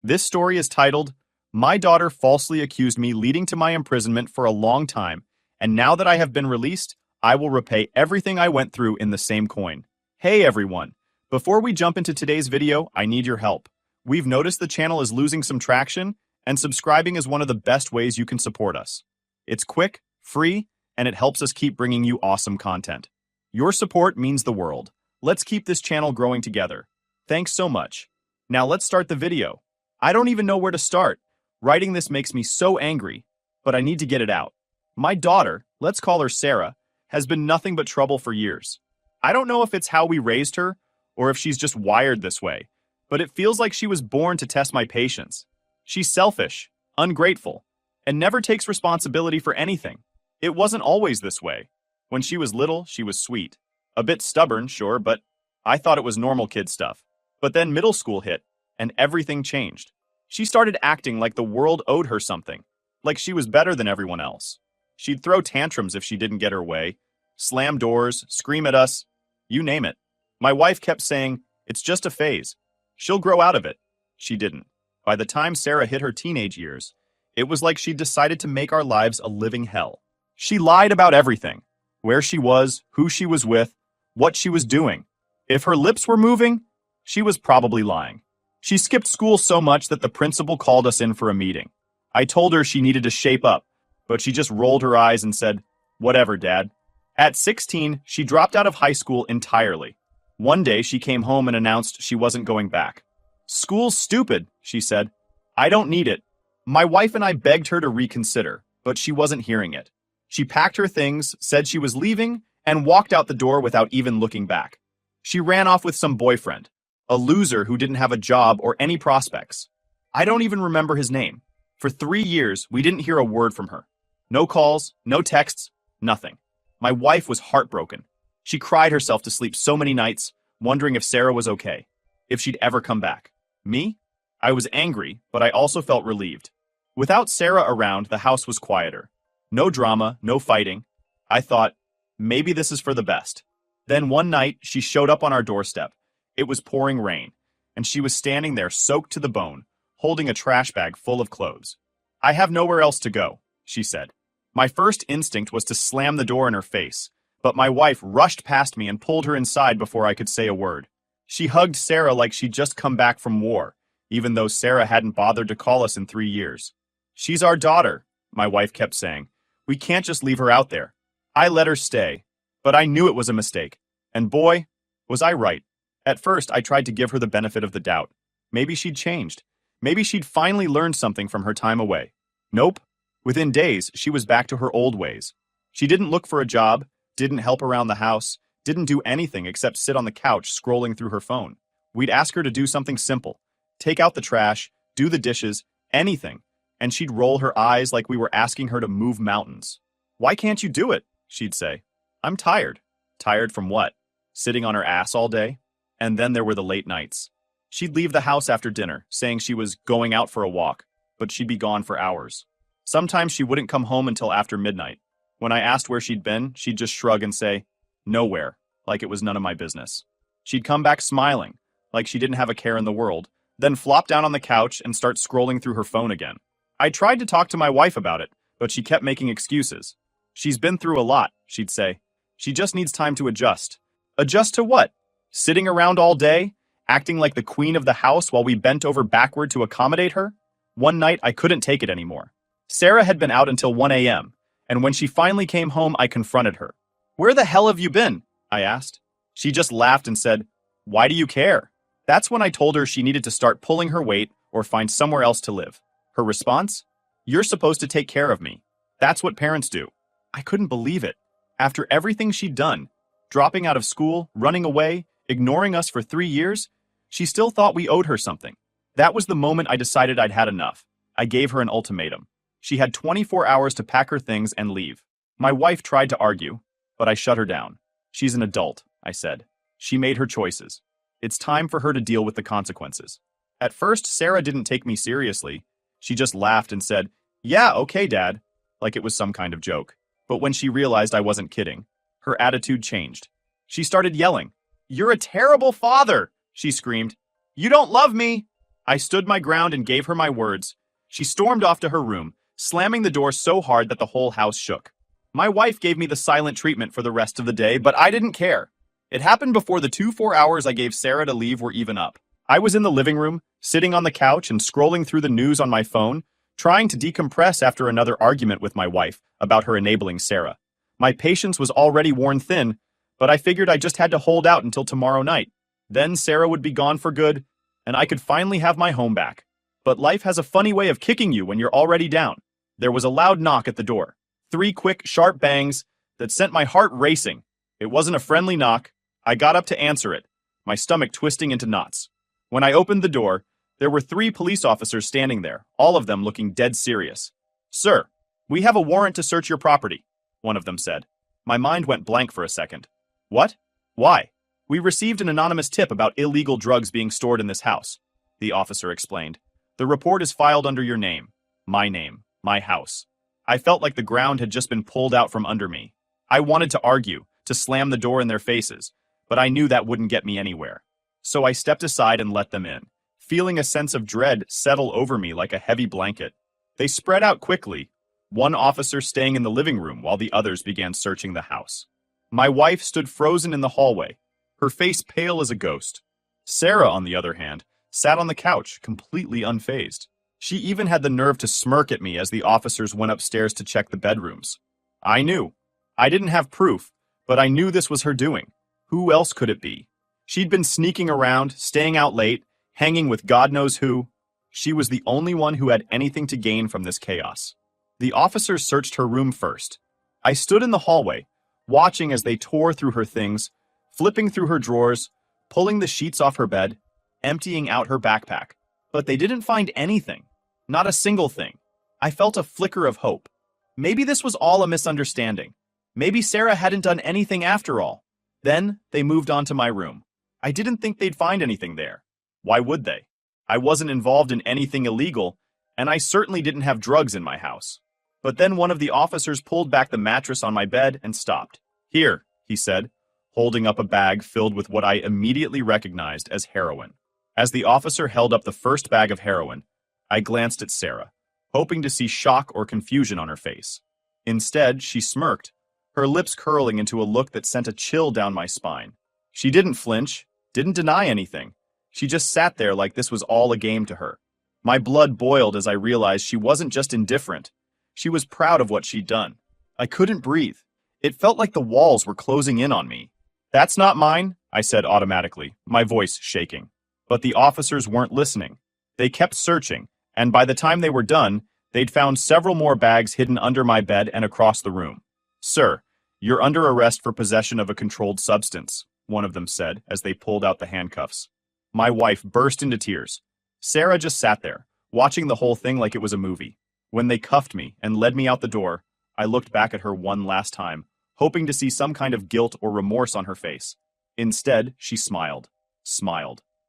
This story is titled, My Daughter Falsely Accused Me, Leading to My Imprisonment for a Long Time, and now that I have been released, I will repay everything I went through in the same coin. Hey everyone! Before we jump into today's video, I need your help. We've noticed the channel is losing some traction, and subscribing is one of the best ways you can support us. It's quick, free, and it helps us keep bringing you awesome content. Your support means the world. Let's keep this channel growing together. Thanks so much. Now let's start the video. I don't even know where to start. Writing this makes me so angry, but I need to get it out. My daughter, let's call her Sarah, has been nothing but trouble for years. I don't know if it's how we raised her, or if she's just wired this way, but it feels like she was born to test my patience. She's selfish, ungrateful, and never takes responsibility for anything. It wasn't always this way. When she was little, she was sweet. A bit stubborn, sure, but I thought it was normal kid stuff. But then middle school hit, and everything changed. She started acting like the world owed her something, like she was better than everyone else. She'd throw tantrums if she didn't get her way, slam doors, scream at us, you name it. My wife kept saying, it's just a phase. She'll grow out of it. She didn't. By the time Sarah hit her teenage years, it was like she decided to make our lives a living hell. She lied about everything. Where she was, who she was with, what she was doing. If her lips were moving, she was probably lying. She skipped school so much that the principal called us in for a meeting. I told her she needed to shape up, but she just rolled her eyes and said, whatever, Dad. At 16, she dropped out of high school entirely. One day, she came home and announced she wasn't going back. School's stupid, she said. I don't need it. My wife and I begged her to reconsider, but she wasn't hearing it. She packed her things, said she was leaving, and walked out the door without even looking back. She ran off with some boyfriend, a loser who didn't have a job or any prospects. I don't even remember his name. For 3 years, we didn't hear a word from her. No calls, no texts, nothing. My wife was heartbroken. She cried herself to sleep so many nights, wondering if Sarah was okay, if she'd ever come back. Me? I was angry, but I also felt relieved. Without Sarah around, the house was quieter. No drama, no fighting. I thought, maybe this is for the best. Then one night, she showed up on our doorstep. It was pouring rain, and she was standing there soaked to the bone, holding a trash bag full of clothes. I have nowhere else to go, she said. My first instinct was to slam the door in her face, but my wife rushed past me and pulled her inside before I could say a word. She hugged Sarah like she'd just come back from war, even though Sarah hadn't bothered to call us in 3 years. She's our daughter, my wife kept saying. We can't just leave her out there. I let her stay, but I knew it was a mistake. And boy, was I right. At first, I tried to give her the benefit of the doubt. Maybe she'd changed. Maybe she'd finally learned something from her time away. Nope. Within days, she was back to her old ways. She didn't look for a job, didn't help around the house, didn't do anything except sit on the couch scrolling through her phone. We'd ask her to do something simple. Take out the trash, do the dishes, anything. And she'd roll her eyes like we were asking her to move mountains. Why can't you do it? She'd say. I'm tired. Tired from what? Sitting on her ass all day? And then there were the late nights. She'd leave the house after dinner, saying she was going out for a walk, but she'd be gone for hours. Sometimes she wouldn't come home until after midnight. When I asked where she'd been, she'd just shrug and say, nowhere, like it was none of my business. She'd come back smiling, like she didn't have a care in the world, then flop down on the couch and start scrolling through her phone again. I tried to talk to my wife about it, but she kept making excuses. She's been through a lot, she'd say. She just needs time to adjust. Adjust to what? Sitting around all day, acting like the queen of the house while we bent over backward to accommodate her? One night, I couldn't take it anymore. Sarah had been out until 1 a.m., and when she finally came home, I confronted her. Where the hell have you been? I asked. She just laughed and said, why do you care? That's when I told her she needed to start pulling her weight or find somewhere else to live. Her response? You're supposed to take care of me. That's what parents do. I couldn't believe it. After everything she'd done, dropping out of school, running away, ignoring us for 3 years, she still thought we owed her something. That was the moment I decided I'd had enough. I gave her an ultimatum. She had 24 hours to pack her things and leave. My wife tried to argue, but I shut her down. She's an adult, I said. She made her choices. It's time for her to deal with the consequences. At first, Sarah didn't take me seriously. She just laughed and said, yeah, okay, Dad, like it was some kind of joke. But when she realized I wasn't kidding, her attitude changed. She started yelling. You're a terrible father, she screamed. You don't love me. I stood my ground and gave her my words. She stormed off to her room, slamming the door so hard that the whole house shook. My wife gave me the silent treatment for the rest of the day, but I didn't care. It happened before the 4 hours I gave Sarah to leave were even up. I was in the living room, sitting on the couch and scrolling through the news on my phone, trying to decompress after another argument with my wife about her enabling Sarah. My patience was already worn thin, but I figured I just had to hold out until tomorrow night. Then Sarah would be gone for good, and I could finally have my home back. But life has a funny way of kicking you when you're already down. There was a loud knock at the door. 3 quick, sharp bangs that sent my heart racing. It wasn't a friendly knock. I got up to answer it, my stomach twisting into knots. When I opened the door, there were 3 police officers standing there, all of them looking dead serious. "Sir, we have a warrant to search your property," one of them said. My mind went blank for a second. "What? Why?" "We received an anonymous tip about illegal drugs being stored in this house," the officer explained. "The report is filed under your name, my house." I felt like the ground had just been pulled out from under me. I wanted to argue, to slam the door in their faces, but I knew that wouldn't get me anywhere. So I stepped aside and let them in, feeling a sense of dread settle over me like a heavy blanket. They spread out quickly, one officer staying in the living room while the others began searching the house. My wife stood frozen in the hallway, her face pale as a ghost. Sarah, on the other hand, sat on the couch, completely unfazed. She even had the nerve to smirk at me as the officers went upstairs to check the bedrooms. I knew. I didn't have proof, but I knew this was her doing. Who else could it be? She'd been sneaking around, staying out late, hanging with God knows who. She was the only one who had anything to gain from this chaos. The officers searched her room first. I stood in the hallway, watching as they tore through her things, flipping through her drawers, pulling the sheets off her bed, emptying out her backpack. But they didn't find anything. Not a single thing. I felt a flicker of hope. Maybe this was all a misunderstanding. Maybe Sarah hadn't done anything after all. Then they moved on to my room. I didn't think they'd find anything there. Why would they? I wasn't involved in anything illegal, and I certainly didn't have drugs in my house. But then one of the officers pulled back the mattress on my bed and stopped. "Here," he said, holding up a bag filled with what I immediately recognized as heroin. As the officer held up the first bag of heroin, I glanced at Sarah, hoping to see shock or confusion on her face. Instead, she smirked, her lips curling into a look that sent a chill down my spine. She didn't flinch, didn't deny anything. She just sat there like this was all a game to her. My blood boiled as I realized she wasn't just indifferent. She was proud of what she'd done. I couldn't breathe. It felt like the walls were closing in on me. "That's not mine," I said automatically, my voice shaking. But the officers weren't listening. They kept searching, and by the time they were done, they'd found several more bags hidden under my bed and across the room. "Sir, you're under arrest for possession of a controlled substance," one of them said as they pulled out the handcuffs. My wife burst into tears. Sarah just sat there, watching the whole thing like it was a movie. When they cuffed me and led me out the door, I looked back at her one last time, hoping to see some kind of guilt or remorse on her face. Instead, she smiled.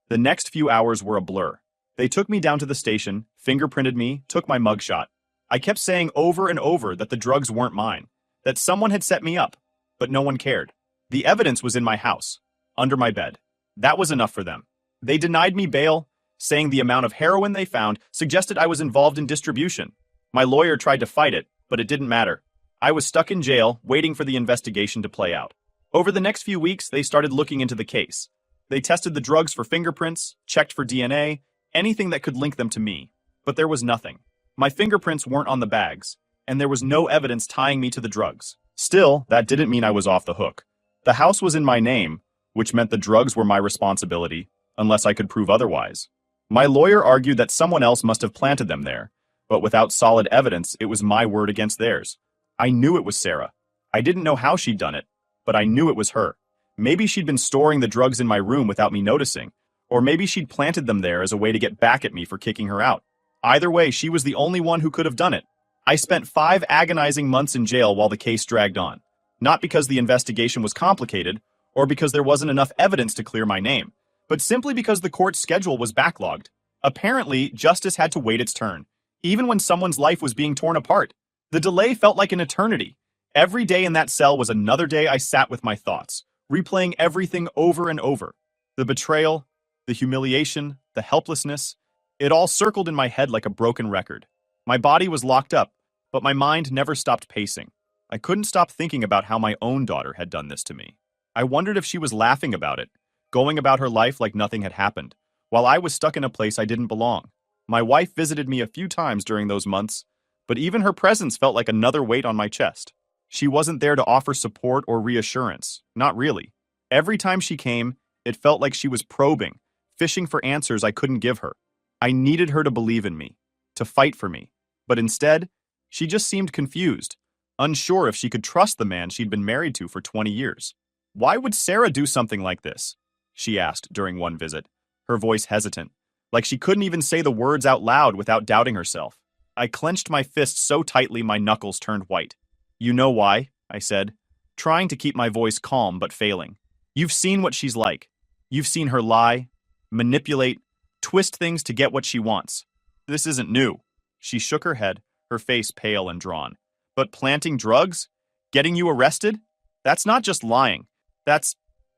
The next few hours were a blur. They took me down to the station, fingerprinted me, took my mugshot. I kept saying over and over that the drugs weren't mine, that someone had set me up, but no one cared. The evidence was in my house, under my bed. That was enough for them. They denied me bail, saying the amount of heroin they found suggested I was involved in distribution. My lawyer tried to fight it, but it didn't matter. I was stuck in jail, waiting for the investigation to play out. Over the next few weeks, they started looking into the case. They tested the drugs for fingerprints, checked for DNA, anything that could link them to me. But there was nothing. My fingerprints weren't on the bags, and there was no evidence tying me to the drugs. Still, that didn't mean I was off the hook. The house was in my name, which meant the drugs were my responsibility, unless I could prove otherwise. My lawyer argued that someone else must have planted them there, but without solid evidence, it was my word against theirs. I knew it was Sarah. I didn't know how she'd done it, but I knew it was her. Maybe she'd been storing the drugs in my room without me noticing, or maybe she'd planted them there as a way to get back at me for kicking her out. Either way, she was the only one who could have done it. I spent 5 agonizing months in jail while the case dragged on. Not because the investigation was complicated, or because there wasn't enough evidence to clear my name, but simply because the court's schedule was backlogged. Apparently, justice had to wait its turn, even when someone's life was being torn apart. The delay felt like an eternity. Every day in that cell was another day I sat with my thoughts, replaying everything over and over. The betrayal, the humiliation, the helplessness. It all circled in my head like a broken record. My body was locked up, but my mind never stopped pacing. I couldn't stop thinking about how my own daughter had done this to me. I wondered if she was laughing about it, going about her life like nothing had happened, while I was stuck in a place I didn't belong. My wife visited me a few times during those months, but even her presence felt like another weight on my chest. She wasn't there to offer support or reassurance, not really. Every time she came, it felt like she was probing, fishing for answers I couldn't give her. I needed her to believe in me, to fight for me. But instead, she just seemed confused, unsure if she could trust the man she'd been married to for 20 years. Why would Sarah do something like this? She asked during one visit, her voice hesitant, like she couldn't even say the words out loud without doubting herself. I clenched my fist so tightly my knuckles turned white. You know why? I said, trying to keep my voice calm but failing. You've seen what she's like. You've seen her lie, manipulate, twist things to get what she wants. This isn't new. She shook her head, her face pale and drawn. But planting drugs? Getting you arrested? That's not just lying.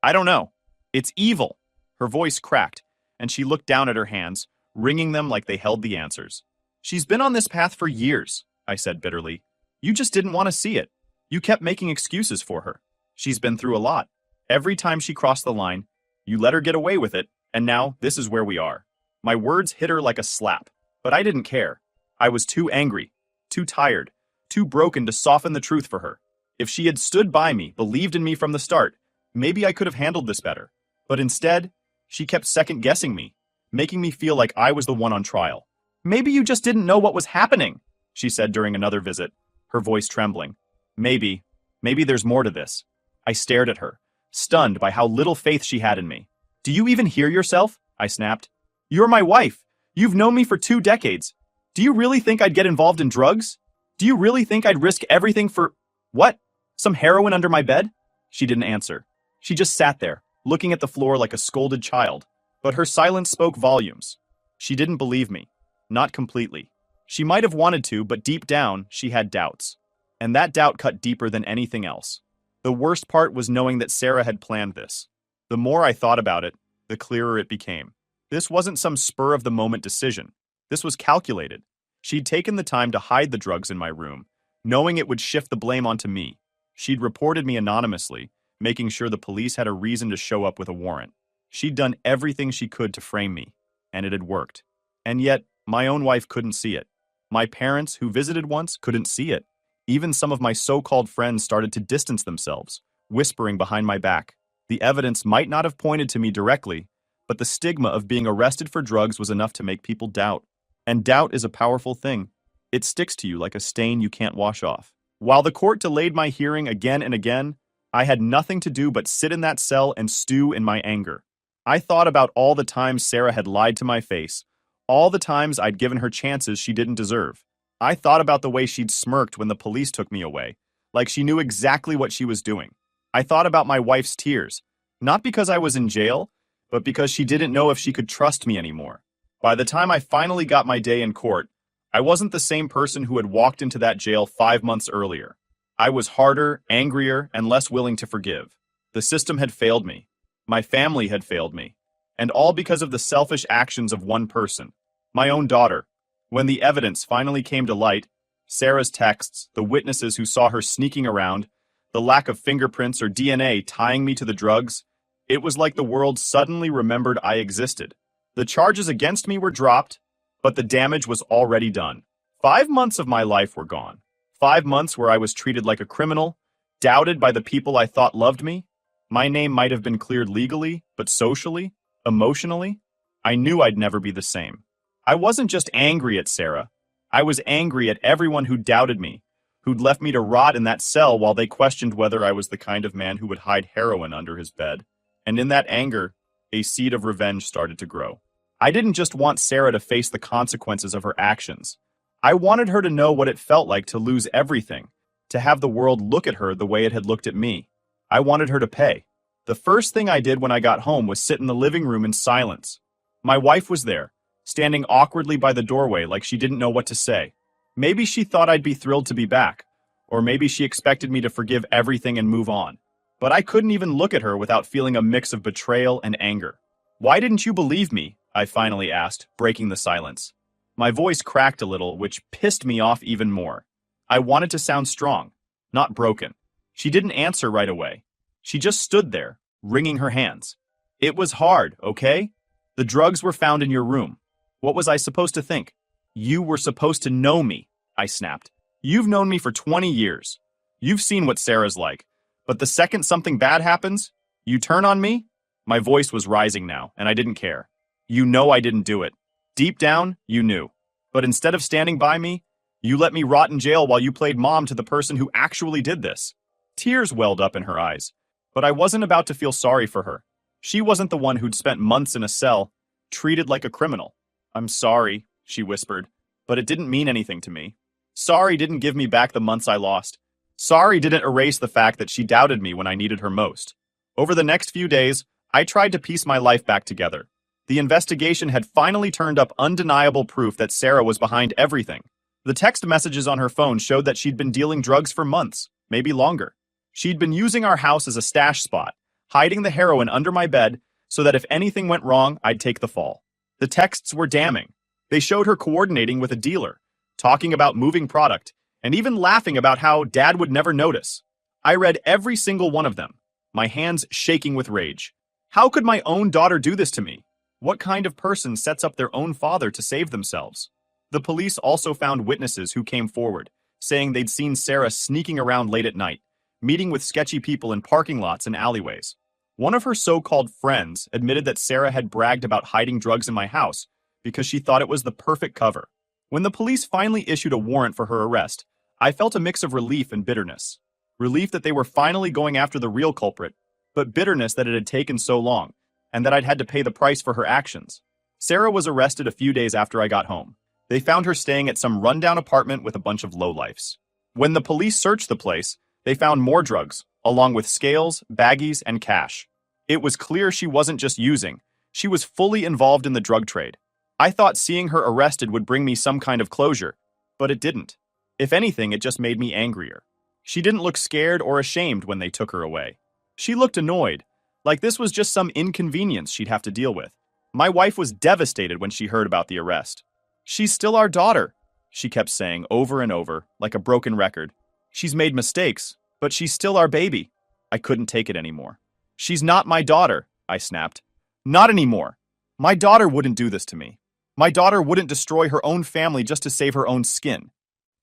I don't know. It's evil. Her voice cracked, and she looked down at her hands, wringing them like they held the answers. She's been on this path for years, I said bitterly. You just didn't want to see it. You kept making excuses for her. She's been through a lot. Every time she crossed the line, you let her get away with it, and now this is where we are. My words hit her like a slap, but I didn't care. I was too angry, too tired, too broken to soften the truth for her. If she had stood by me, believed in me from the start, maybe I could have handled this better. But instead, she kept second-guessing me, making me feel like I was the one on trial. Maybe you just didn't know what was happening, she said during another visit, her voice trembling. Maybe there's more to this. I stared at her, stunned by how little faith she had in me. Do you even hear yourself? I snapped. You're my wife. You've known me for 2 decades. Do you really think I'd get involved in drugs? Do you really think I'd risk everything for... What? Some heroin under my bed? She didn't answer. She just sat there, looking at the floor like a scolded child. But her silence spoke volumes. She didn't believe me. Not completely. She might have wanted to, but deep down, she had doubts. And that doubt cut deeper than anything else. The worst part was knowing that Sarah had planned this. The more I thought about it, the clearer it became. This wasn't some spur-of-the-moment decision. This was calculated. She'd taken the time to hide the drugs in my room, knowing it would shift the blame onto me. She'd reported me anonymously, making sure the police had a reason to show up with a warrant. She'd done everything she could to frame me, and it had worked. And yet, my own wife couldn't see it. My parents, who visited once, couldn't see it. Even some of my so-called friends started to distance themselves, whispering behind my back. The evidence might not have pointed to me directly, but the stigma of being arrested for drugs was enough to make people doubt. And doubt is a powerful thing. It sticks to you like a stain you can't wash off. While the court delayed my hearing again and again, I had nothing to do but sit in that cell and stew in my anger. I thought about all the times Sarah had lied to my face, all the times I'd given her chances she didn't deserve. I thought about the way she'd smirked when the police took me away, like she knew exactly what she was doing. I thought about my wife's tears, not because I was in jail, but because she didn't know if she could trust me anymore. By the time I finally got my day in court, I wasn't the same person who had walked into that jail 5 months earlier. I was harder, angrier, and less willing to forgive. The system had failed me. My family had failed me. And all because of the selfish actions of one person, my own daughter. When the evidence finally came to light, Sarah's texts, the witnesses who saw her sneaking around, the lack of fingerprints or DNA tying me to the drugs, it was like the world suddenly remembered I existed. The charges against me were dropped, but the damage was already done. 5 months of my life were gone. 5 months where I was treated like a criminal, doubted by the people I thought loved me. My name might have been cleared legally, but socially, emotionally, I knew I'd never be the same. I wasn't just angry at Sarah. I was angry at everyone who doubted me, who'd left me to rot in that cell while they questioned whether I was the kind of man who would hide heroin under his bed. And in that anger, a seed of revenge started to grow. I didn't just want Sarah to face the consequences of her actions. I wanted her to know what it felt like to lose everything, to have the world look at her the way it had looked at me. I wanted her to pay. The first thing I did when I got home was sit in the living room in silence. My wife was there, standing awkwardly by the doorway like she didn't know what to say. Maybe she thought I'd be thrilled to be back, or maybe she expected me to forgive everything and move on. But I couldn't even look at her without feeling a mix of betrayal and anger. Why didn't you believe me? I finally asked, breaking the silence. My voice cracked a little, which pissed me off even more. I wanted to sound strong, not broken. She didn't answer right away. She just stood there, wringing her hands. It was hard, okay? The drugs were found in your room. What was I supposed to think? You were supposed to know me, I snapped. You've known me for 20 years. You've seen what Sarah's like. But the second something bad happens, you turn on me? My voice was rising now, and I didn't care. You know I didn't do it. Deep down, you knew. But instead of standing by me, you let me rot in jail while you played mom to the person who actually did this. Tears welled up in her eyes. But I wasn't about to feel sorry for her. She wasn't the one who'd spent months in a cell, treated like a criminal. I'm sorry, she whispered, but it didn't mean anything to me. Sorry didn't give me back the months I lost. Sorry didn't erase the fact that she doubted me when I needed her most. Over the next few days, I tried to piece my life back together. The investigation had finally turned up undeniable proof that Sarah was behind everything. The text messages on her phone showed that she'd been dealing drugs for months, maybe longer. She'd been using our house as a stash spot, hiding the heroin under my bed so that if anything went wrong, I'd take the fall. The texts were damning. They showed her coordinating with a dealer, talking about moving product, and even laughing about how Dad would never notice. I read every single one of them, my hands shaking with rage. How could my own daughter do this to me? What kind of person sets up their own father to save themselves? The police also found witnesses who came forward, saying they'd seen Sarah sneaking around late at night, meeting with sketchy people in parking lots and alleyways. One of her so-called friends admitted that Sarah had bragged about hiding drugs in my house because she thought it was the perfect cover. When the police finally issued a warrant for her arrest, I felt a mix of relief and bitterness. Relief that they were finally going after the real culprit, but bitterness that it had taken so long, and that I'd had to pay the price for her actions. Sarah was arrested a few days after I got home. They found her staying at some rundown apartment with a bunch of lowlifes. When the police searched the place, they found more drugs, along with scales, baggies, and cash. It was clear she wasn't just using, she was fully involved in the drug trade. I thought seeing her arrested would bring me some kind of closure, but it didn't. If anything, it just made me angrier. She didn't look scared or ashamed when they took her away. She looked annoyed, like this was just some inconvenience she'd have to deal with. My wife was devastated when she heard about the arrest. She's still our daughter, she kept saying over and over, like a broken record. She's made mistakes, but she's still our baby. I couldn't take it anymore. She's not my daughter, I snapped. Not anymore. My daughter wouldn't do this to me. My daughter wouldn't destroy her own family just to save her own skin.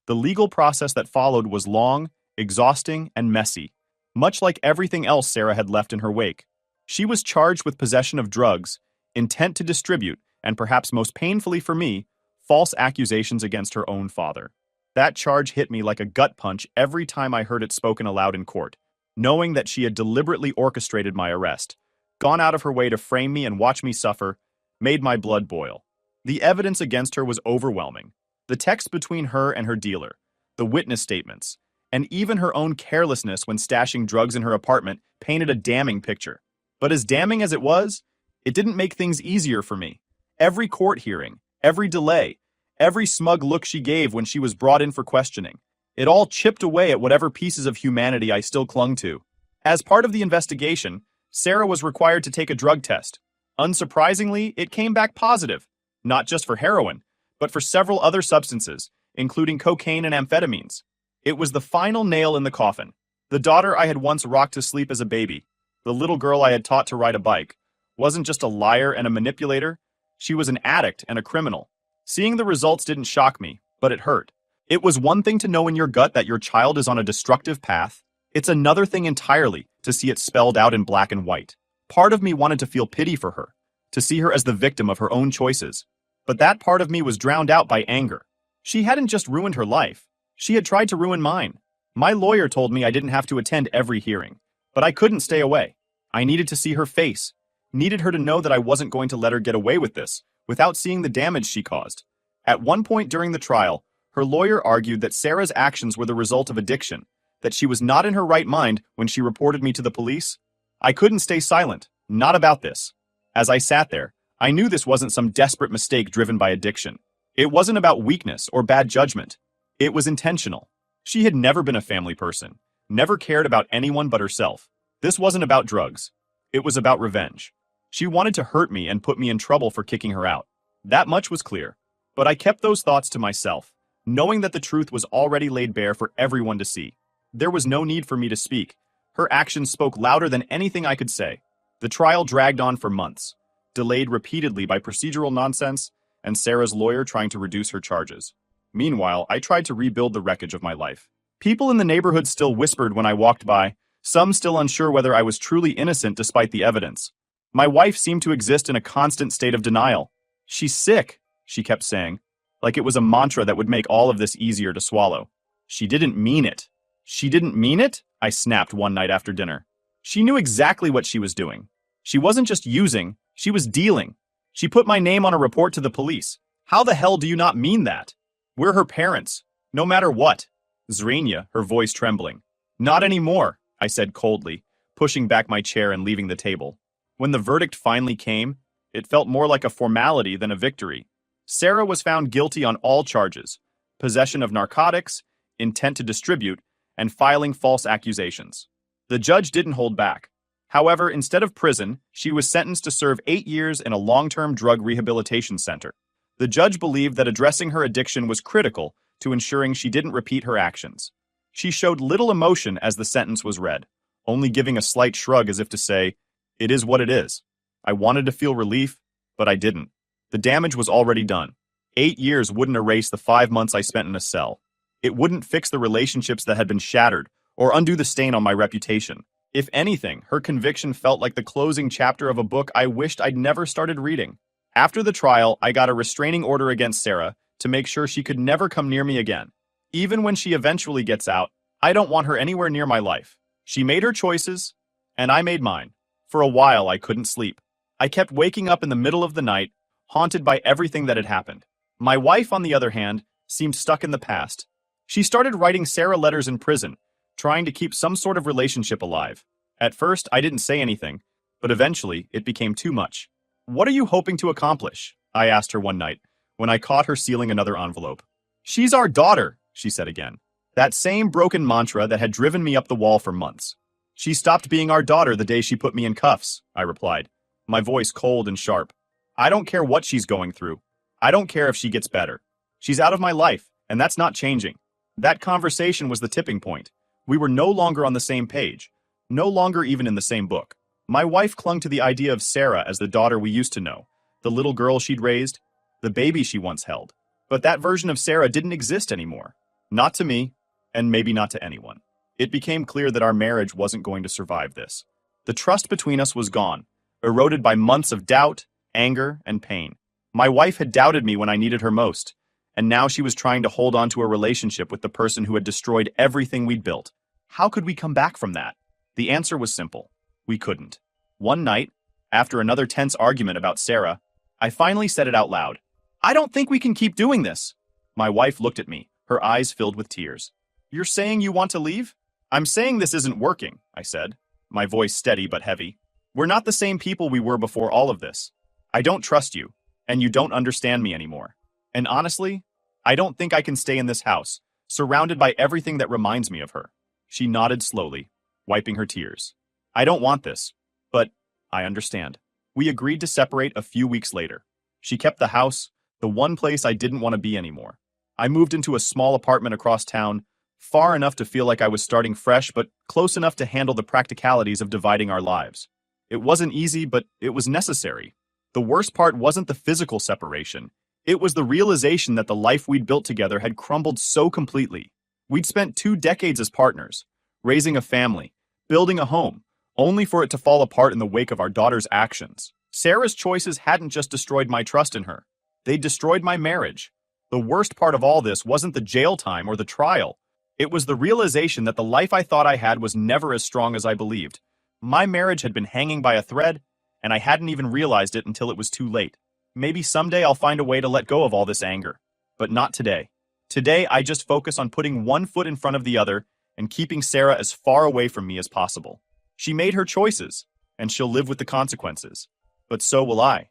The legal process that followed was long, exhausting, and messy, much like everything else Sarah had left in her wake. She was charged with possession of drugs, intent to distribute, and perhaps most painfully for me, false accusations against her own father. That charge hit me like a gut punch every time I heard it spoken aloud in court, knowing that she had deliberately orchestrated my arrest, gone out of her way to frame me and watch me suffer, made my blood boil. The evidence against her was overwhelming. The text between her and her dealer, the witness statements, and even her own carelessness when stashing drugs in her apartment painted a damning picture. But as damning as it was, it didn't make things easier for me. Every court hearing, every delay, every smug look she gave when she was brought in for questioning, it all chipped away at whatever pieces of humanity I still clung to. As part of the investigation, Sarah was required to take a drug test. Unsurprisingly, it came back positive, not just for heroin, but for several other substances, including cocaine and amphetamines. It was the final nail in the coffin. The daughter I had once rocked to sleep as a baby, the little girl I had taught to ride a bike, wasn't just a liar and a manipulator, she was an addict and a criminal. Seeing the results didn't shock me, but it hurt. It was one thing to know in your gut that your child is on a destructive path. It's another thing entirely to see it spelled out in black and white. Part of me wanted to feel pity for her, to see her as the victim of her own choices. But that part of me was drowned out by anger. She hadn't just ruined her life. She had tried to ruin mine. My lawyer told me I didn't have to attend every hearing, but I couldn't stay away. I needed to see her face, needed her to know that I wasn't going to let her get away with this without seeing the damage she caused. At one point during the trial, her lawyer argued that Sarah's actions were the result of addiction, that she was not in her right mind when she reported me to the police. I couldn't stay silent, not about this. As I sat there, I knew this wasn't some desperate mistake driven by addiction. It wasn't about weakness or bad judgment. It was intentional. She had never been a family person, never cared about anyone but herself. This wasn't about drugs. It was about revenge. She wanted to hurt me and put me in trouble for kicking her out. That much was clear. But I kept those thoughts to myself, knowing that the truth was already laid bare for everyone to see. There was no need for me to speak. Her actions spoke louder than anything I could say. The trial dragged on for months, delayed repeatedly by procedural nonsense and Sarah's lawyer trying to reduce her charges. Meanwhile, I tried to rebuild the wreckage of my life. People in the neighborhood still whispered when I walked by, some still unsure whether I was truly innocent despite the evidence. My wife seemed to exist in a constant state of denial. "She's sick," she kept saying, like it was a mantra that would make all of this easier to swallow. She didn't mean it. She didn't mean it? I snapped one night after dinner. She knew exactly what she was doing. She wasn't just using, she was dealing. She put my name on a report to the police. How the hell do you not mean that? We're her parents, no matter what. Zrenia, her voice trembling. Not anymore, I said coldly, pushing back my chair and leaving the table. When the verdict finally came, it felt more like a formality than a victory. Sarah was found guilty on all charges: possession of narcotics, intent to distribute, and filing false accusations. The judge didn't hold back. However, instead of prison, she was sentenced to serve 8 years in a long-term drug rehabilitation center. The judge believed that addressing her addiction was critical to ensuring she didn't repeat her actions. She showed little emotion as the sentence was read, only giving a slight shrug as if to say, "It is what it is." I wanted to feel relief, but I didn't. The damage was already done. 8 years wouldn't erase the 5 months I spent in a cell. It wouldn't fix the relationships that had been shattered or undo the stain on my reputation. If anything, her conviction felt like the closing chapter of a book I wished I'd never started reading. After the trial, I got a restraining order against Sarah to make sure she could never come near me again. Even when she eventually gets out, I don't want her anywhere near my life. She made her choices, and I made mine. For a while, I couldn't sleep. I kept waking up in the middle of the night, haunted by everything that had happened. My wife, on the other hand, seemed stuck in the past. She started writing Sarah letters in prison, trying to keep some sort of relationship alive. At first, I didn't say anything, but eventually, it became too much. "What are you hoping to accomplish?" I asked her one night, when I caught her sealing another envelope. "She's our daughter," she said again. That same broken mantra that had driven me up the wall for months. "She stopped being our daughter the day she put me in cuffs," I replied, my voice cold and sharp. "I don't care what she's going through. I don't care if she gets better. She's out of my life, and that's not changing." That conversation was the tipping point. We were no longer on the same page, no longer even in the same book. My wife clung to the idea of Sarah as the daughter we used to know, the little girl she'd raised, the baby she once held. But that version of Sarah didn't exist anymore. Not to me, and maybe not to anyone. It became clear that our marriage wasn't going to survive this. The trust between us was gone, eroded by months of doubt, anger, and pain. My wife had doubted me when I needed her most, and now she was trying to hold on to a relationship with the person who had destroyed everything we'd built. How could we come back from that? The answer was simple. We couldn't. One night, after another tense argument about Sarah, I finally said it out loud. "I don't think we can keep doing this." My wife looked at me, her eyes filled with tears. "You're saying you want to leave?" "I'm saying this isn't working," I said, my voice steady but heavy. "We're not the same people we were before all of this. I don't trust you, and you don't understand me anymore. And honestly, I don't think I can stay in this house, surrounded by everything that reminds me of her." She nodded slowly, wiping her tears. "I don't want this, but I understand." We agreed to separate a few weeks later. She kept the house, the one place I didn't want to be anymore. I moved into a small apartment across town, far enough to feel like I was starting fresh, but close enough to handle the practicalities of dividing our lives. It wasn't easy, but it was necessary. The worst part wasn't the physical separation. It was the realization that the life we'd built together had crumbled so completely. We'd spent 2 decades as partners, raising a family, building a home, only for it to fall apart in the wake of our daughter's actions. Sarah's choices hadn't just destroyed my trust in her. They destroyed my marriage. The worst part of all this wasn't the jail time or the trial. It was the realization that the life I thought I had was never as strong as I believed. My marriage had been hanging by a thread, and I hadn't even realized it until it was too late. Maybe someday I'll find a way to let go of all this anger, but not today. Today, I just focus on putting one foot in front of the other and keeping Sarah as far away from me as possible. She made her choices, and she'll live with the consequences. But so will I.